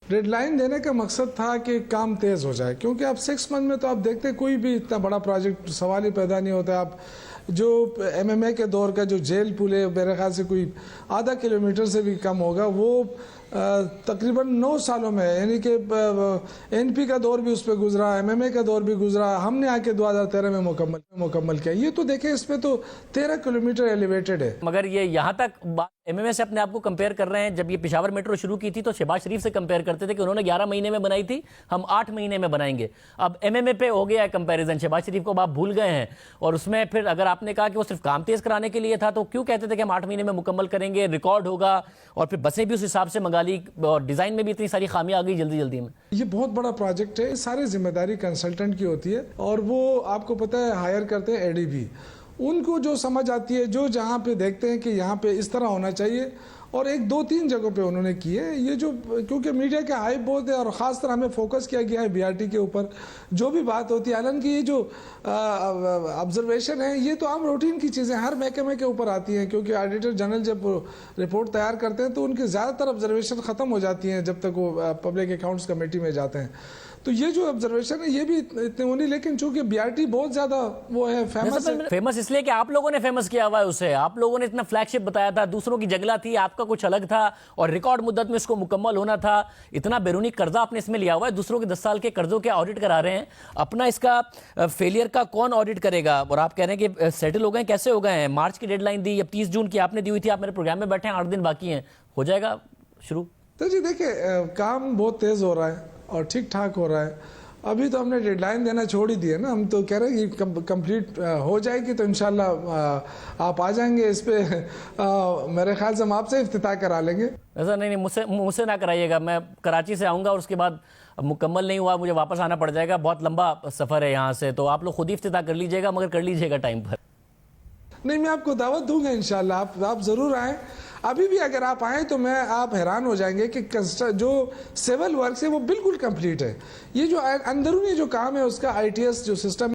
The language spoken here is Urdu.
ڈیڈ لائن دینے کا مقصد تھا کہ کام تیز ہو جائے، کیونکہ آپ 6 منتھ میں تو آپ دیکھتے کوئی بھی اتنا بڑا پروجیکٹ سوال ہی پیدا نہیں ہوتا. آپ جو MMA کے دور کا جو جیل پل ہے میرے خیال سے کوئی آدھا کلومیٹر سے بھی کم ہوگا، وہ تقریباً 9 سالوں میں، یعنی کہ NP کا دور بھی اس پہ گزرا، MMA کا دور بھی گزرا، ہم نے آ کے 2013 میں مکمل کیا. یہ تو دیکھیں اس پہ تو 13 کلومیٹر ایلیویٹڈ ہے. مگر یہ یہاں تک MMA سے اپنے آپ کو کمپیئر کر رہے ہیں. جب یہ پشاور میٹرو شروع کی تھی تو شہباز شریف سے کمپیئر کرتے تھے کہ انہوں نے 11 مہینے میں بنائی تھی، ہم 8 مہینے میں بنائیں گے. اب MMA پہ ہو گیا ہے کمپیریزن، شہباز شریف کو آپ بھول گئے ہیں. اور اس میں پھر اگر آپ نے کہا کہ وہ صرف کام تیز کرانے کے لیے تھا تو کیوں کہتے تھے کہ ہم 8 مہینے میں مکمل کریں گے، ریکارڈ ہوگا، اور پھر بسیں بھی اس حساب سے منگا لی اور ڈیزائن میں بھی اتنی ساری خامیاں آ گئی جلدی میں. یہ بہت بڑا پروجیکٹ ہے، سارے ذمہ داری کنسلٹنٹ کی ہوتی ہے، اور وہ آپ کو پتہ ہے ہائر کرتے ہیں ADB. ان کو جو سمجھ آتی ہے، جو جہاں پہ دیکھتے ہیں کہ یہاں پہ اس طرح ہونا چاہیے، اور 1-2-3 جگہوں پہ انہوں نے کیے. یہ جو کیونکہ میڈیا کے ہائپ بہت ہے اور خاص طرح ہمیں فوکس کیا گیا ہے BRT کے اوپر، جو بھی بات ہوتی ہے، حالانکہ یہ جو آبزرویشن ہے یہ تو عام روٹین کی چیزیں ہر محکمے کے اوپر آتی ہیں، کیونکہ آڈیٹر جنرل جب رپورٹ تیار کرتے ہیں تو ان کی زیادہ تر آبزرویشن ختم ہو جاتی ہیں جب تک وہ پبلک اکاؤنٹس کمیٹی میں جاتے ہیں. تو یہ جو آبزرویشن ہے یہ بھی اتنے ہونی، لیکن چونکہ BRT بہت زیادہ وہ ہے فیمس اس لیے کہ آپ لوگوں نے فیمس کیا ہوا ہے اسے، آپ لوگوں نے اتنا فلیگ شپ بتایا تھا، دوسروں کی جنگلہ تھی، آپ کا کچھ الگ تھا، اور ریکارڈ مدت میں اس کو مکمل ہونا تھا. اتنا بیرونی قرضہ آپ نے اس میں لیا ہوا ہے، دوسروں کے 10 سال کے قرضوں کے آڈٹ کرا رہے ہیں. اپنا اس کا فیلئر کا کون آڈٹ کرے گا؟ اور آپ کہہ رہے ہیں کہ سیٹل ہو گئے ہیں، کیسے ہو گئے ہیں؟ مارچ کی ڈیڈ لائن دی، اب 30 جون کی آپ نے دی ہوئی تھی، آپ میرے پروگرام میں بیٹھے ہیں، 8 دن باقی ہیں، ہو جائے گا شروع؟ تو جی دیکھیں کام بہت تیز ہو رہا ہے اور ٹھیک ٹھاک ہو رہا ہے. ابھی تو ہم نے ڈیڈ لائن دینا چھوڑ ہی دی ہے نا، ہم تو کہہ رہے ہیں کہ کمپلیٹ ہو جائے گی تو انشاءاللہ آپ آ جائیں گے اس پہ. میرے خیال سے ہم آپ سے افتتاح کرا لیں گے. ایسا نہیں، مجھ سے نہ کرائیے گا. میں کراچی سے آؤں گا اور اس کے بعد مکمل نہیں ہوا مجھے واپس آنا پڑ جائے گا، بہت لمبا سفر ہے یہاں سے. تو آپ لوگ خود ہی افتتاح کر لیجئے گا، مگر کر لیجئے گا ٹائم پر. نہیں، میں آپ کو دعوت دوں گا انشاءاللہ، آپ ضرور آئیں. ابھی بھی اگر آپ آئیں تو آپ حیران ہو جائیں گے کہ جو سیول ورکس ہے وہ بالکل کمپلیٹ ہے. یہ جو اندرونی جو کام ہے اس کا ITS جو سسٹم